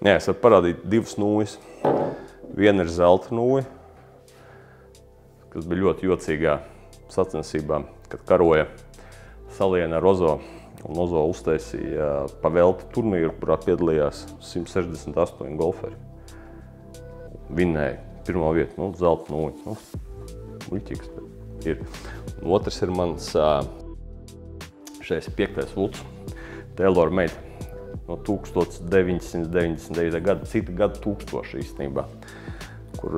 Jā, es varu parādīt divas nūjas. Viena ir zelta nūja, kas bija ļoti jocīgā sacensībā, kad karoja Saliena ar Ozo. Un Ozo uztaisīja pavelti turnīru, kurā piedalījās 168 golferi. Vinnēja pirmo vietu, zelta nūja. Muļķīgs ir. Un otrs ir mans 65. vults, Taylor Made. No 1999. gada, cita gada tūkstoši īstenībā, kur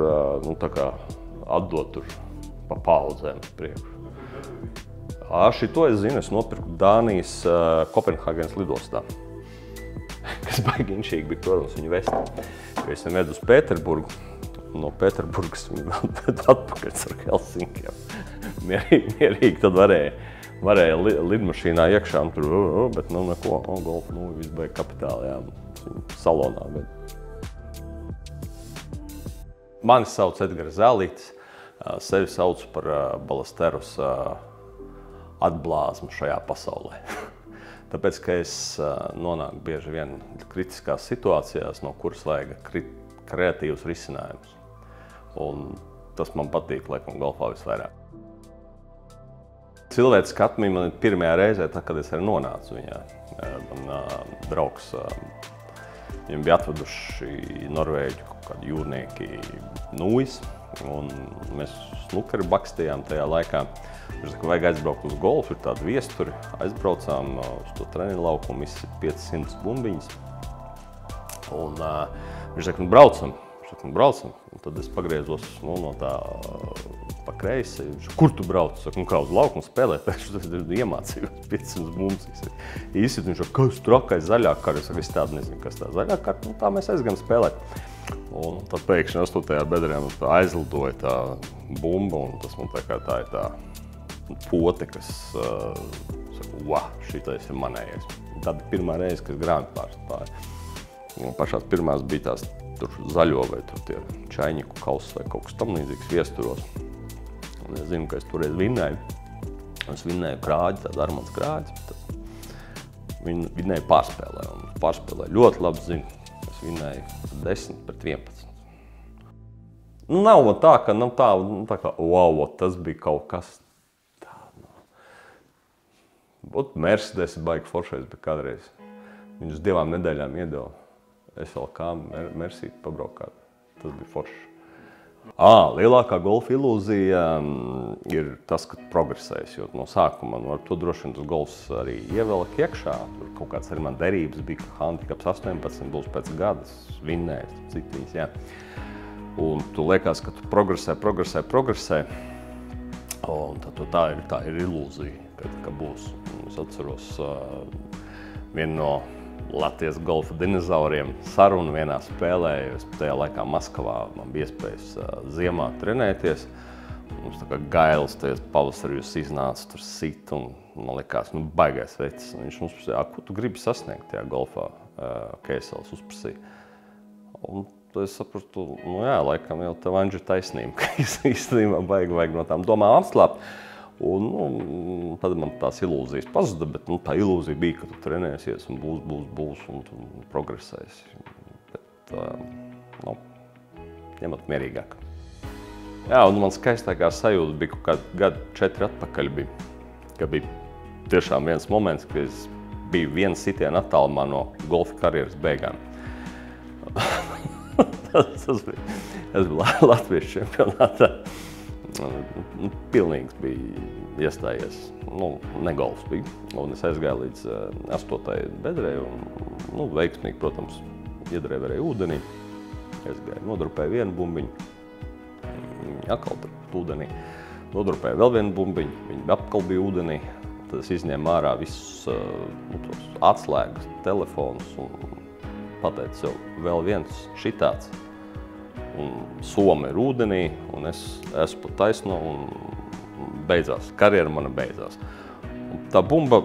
tā kā atdot tur pa paudzēm priekšu. Šito es zinu, es nopirku Dānijas Kopenhāgenes lidostā, kas baigi inšīgi bija, protams, viņu vesti. Es viņu vedu uz Pēterburgu, no Pēterburgas viņu vedu atpakaļ ar Helsinkiem. Mierīgi tad varēja lidmašīnā iekšā, un tur, bet neko, golf, viss baigi kapitāli, salonā. Mani sauc Edgars Zēlītis, sevi sauc par Ballesteros atblāzmu šajā pasaulē. Tāpēc, ka es nonāku bieži vien kritiskās situācijās, no kuras vajag kreatīvus risinājumus. Un tas man patīk, laikam, golfā visvairāk. Cilvēks skatmī man pirmajā reizē, tā, kad es arī nonācu viņā. Man draugs, viņam bija atveduši Norvēģu kaut kādi jūrnieki nūjas, un mēs snukeri bakstījām tajā laikā. Viņš saka, vajag aizbraukt uz golfu, ir tādi viesturi. Aizbraucām uz to treniņu laukumu, visi 500 bumbiņas. Un viņš saka, braucam. Un tad es pagriezos no tā pa kreisi. Kur tu brauc? Saku, kā uz laukumu spēlēt? Es iemācījos 500 bumbas. Īsti viņš saka, kas trakais zaļā kara? Es saku, es tādu nezinu, kas tā zaļā kara. Tā mēs aizgājām spēlēt. Un tad pēkšņi 8. bedrē aizlidoja tā bumba, un tas man tā ir tā pote, kas saka, šitais ir manējais. Tā bija pirmā reize, kad grāmatu pārstāja. Pašās pirmās bija tās tur zaļo vai tur tie čaiņiku kauss vai kaut kas tam līdzīgs viesturos. Un es zinu, ka es toreiz vinnēju. Es vinnēju krāģi, tādu Armands krāģi. Vinnēju pārspēlē, un pārspēlē ļoti labi zinu. Es vinnēju 10-11. Nav tā, ka wow, tas bija kaut kas tāds. Mercedes baigi foršais bija kādreiz. Viņus 2 nedēļām iedeva. Es vēl kā Mersīti pabraukāt. Tas bija forši. Lielākā golfa ilūzija ir tas, ka progresēs, jo no sākuma ar to droši vien tas golfs arī ievelk iekšā. Tur kaut kāds arī man derības bija, ka handikaps 18 būs pēc gadas vinnējis, citiņas, jā. Un tu liekas, ka tu progresē. Un tad tā ir ilūzija, ka būs. Es atceros vienu no Latvijas golfa dinozauriem sarunu vienā spēlē, jo es tajā laikā Maskavā man bija iespējas ziemā trenēties. Mums tā kā Gailis tajās pavasarījus iznāca, tur sit, un man likās, baigais vecis. Viņš mums prasīja, ko tu gribi sasniegt tajā golfā, Kēsels uzprasīja. Un tad es sapratu, laikam jau tev Anģi taisnība, ka īstenībā vajag no tām domām atslāpt. Un tad man tās ilūzijas pazuda, bet tā ilūzija bija, ka tu trenēsies un būs un tu progresēsi. Bet, ņemat mierīgāk. Jā, un man skaistākā sajūta bija kaut kādi gadi 4 atpakaļ bija, ka bija tiešām viens moments, ka es biju vienu sitienu attālumā no golfa karjeras beigām. Tas bija Latvijas čempionātā. Pilnīgs bija iestājies, ne golfs bija, un es aizgāju līdz 8. bedrē, un veiksmīgi, protams, iedrēju arī ūdenī. Es gāju, nodrupēju vienu bumbiņu, atkal ūdenī, nodrupēju vēl vienu bumbiņu, viņa atkal bija ūdenī, tad es izņēmu ārā visus atslēgas, telefonus un pateicu sev vēl viens šitāds. Un Soma ir ūdenī, un es esmu pa taisno, un beidzās. Karjera mana beidzās. Un tā bumba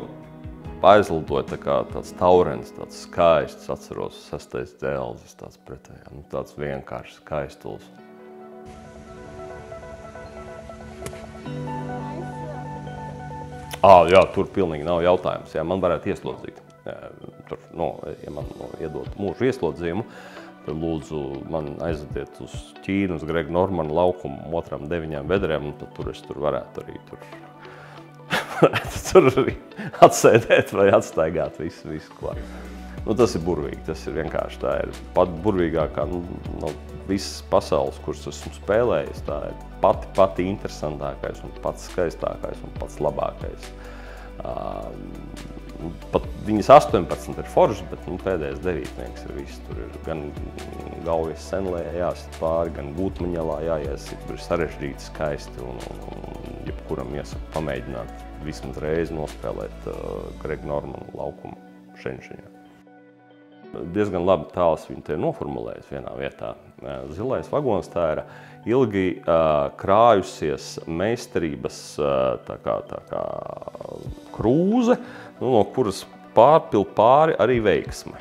aizlidoja tā kā tāds taurens, tāds skaists, atceros 6. dēlzis, tāds pretējā, tāds vienkārši skaistuls. Jā, tur pilnīgi nav jautājums, man varētu ieslodzīt. Tur, ja man iedot mūžu ieslodzījumu, tad lūdzu man aizvediet uz Ķīnu, uz Grega Normana laukumu, 9 bedrēm, un tad tur es varētu arī tur arī atsēdēt vai atstaigāt visu klāt. Tas ir burvīgi, tas ir vienkārši, tā ir pat burvīgākā no visas pasaules, kuras esmu spēlējis, tā ir pati interesantākais un pats skaistākais un pats labākais. Pat viņas 18 ir foršas, bet pēdējais 9 ir viss. Tur ir gan Gaujas senlējā jāsit pāri, gan Gūtmaņelā jāiesit. Tur ir sarežģīti, skaisti un jebkuram iesaku pamēģināt vismaz reizi nospēlēt Grega Normana laukumu Šenšiņā. Diezgan labi tāls viņi te noformulējas vienā vietā. Zilais vagons tā ir ilgi krājusies meistarības tā kā krūze, no kuras pārpil pāri arī veiksme.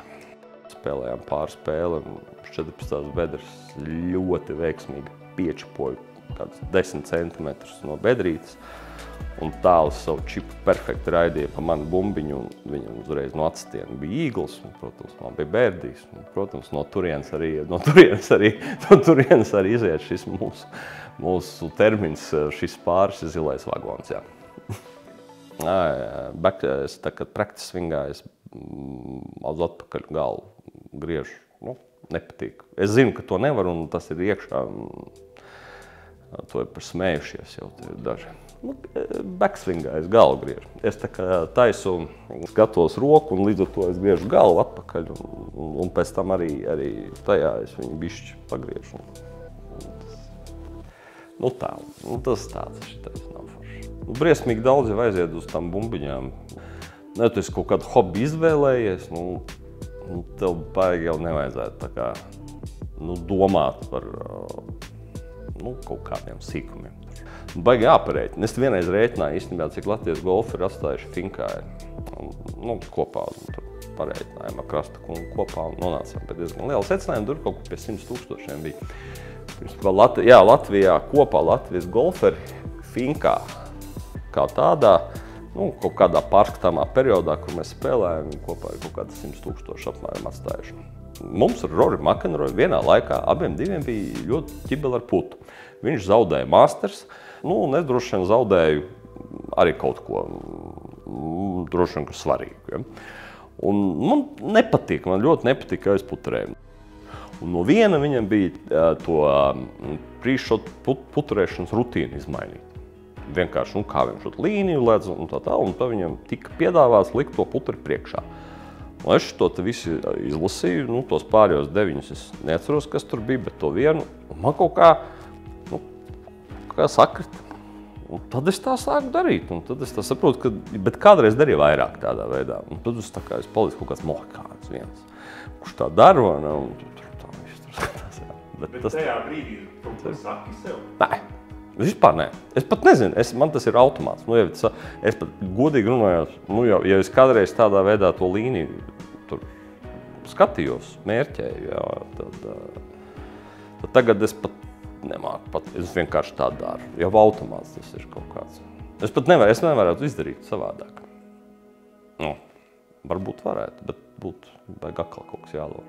Spēlējām pāri spēli, 14 bedres ļoti veiksmīgi piečapoju kādus 10 centimetrus no bedrītes. Un tāls savu čipu perfekti raidīja pa manu bumbiņu, un viņam uzreiz no atstiena bija īgls, un, protams, man bija bērdīs, un, protams, no turienes arī iziet šis mūsu termins, šis pāris ir zilais vagons, jā. Es tā kā practice swingā, es uz atpakaļ galvu griežu, nepatīk. Es zinu, ka to nevar, un tas ir iekšā, to ir par smējušies jau daži. Backswingā es galvu griežu. Es tā kā taisu, skatos roku un līdz ar to es griežu galvu atpakaļ un pēc tam arī tajā es viņu bišķi pagriežu. Tas tāds šitais nav forši. Briesmīgi daudz jau aiziet uz tām bumbiņām. Tu esi kaut kādu hobby izvēlējies, tev baigi jau nevajadzētu tā kā, domāt par kaut kādiem sīkumiem. Baigi jāparēķina. Es vienreiz rēķināju īstenībā, cik Latvijas golfi ir atstājuši Finkāri. Kopā parēķinājām ar Krasta kungu kopā un nonācām pie diezgan liela secinājuma. Tur kaut kur pie 100 000 bija. Latvijā kopā Latvijas golferi Finkā kā tādā, kaut kādā pārskatāmā periodā, kur mēs spēlējām, kopā ir kaut kāda 100 000 apmēram atstājuši. Mums ar Rory McIlroy vienā laikā abiem diviem bija ļoti ķibeli ar putu. Viņš zaudēja Masters, un es droši vien zaudēju arī kaut ko, droši vien, kas svarīgu. Ja? Un man nepatīk, man ļoti nepatīk, ka es puturēju. Un no viena viņam bija to pre-shot puturēšanas rutīnu izmainīt. Vienkārši, kā viņš šot līniju ledz un tā, un tad viņam tika piedāvāts likt to puturi priekšā. Un es to visu izlasīju, tos pārējos 9 es neatceros, kas tur bija, bet to vienu, un man kaut kā sakrita. Un tad es tā sāku darīt, un tad es tā saprotu, bet kādreiz darīju vairāk tādā veidā. Un tad es palicu kaut kāds mohikāns viens, kurš tā dara, un tur tā viss tur skatās. Bet tajā brīdī kaut ko saki sev? Nē, vispār nē. Es pat nezinu, man tas ir automāts. Es pat godīgi runājot, ja es kādreiz tādā veidā to līniju tur skatījos, mērķēju, tad tagad es pat nemāku, es vienkārši tā daru. Jau automāts tas ir kaut kāds. Es nevarētu izdarīt savādāk. Varbūt varētu, bet būtu vajag atkal kaut kas jālūr.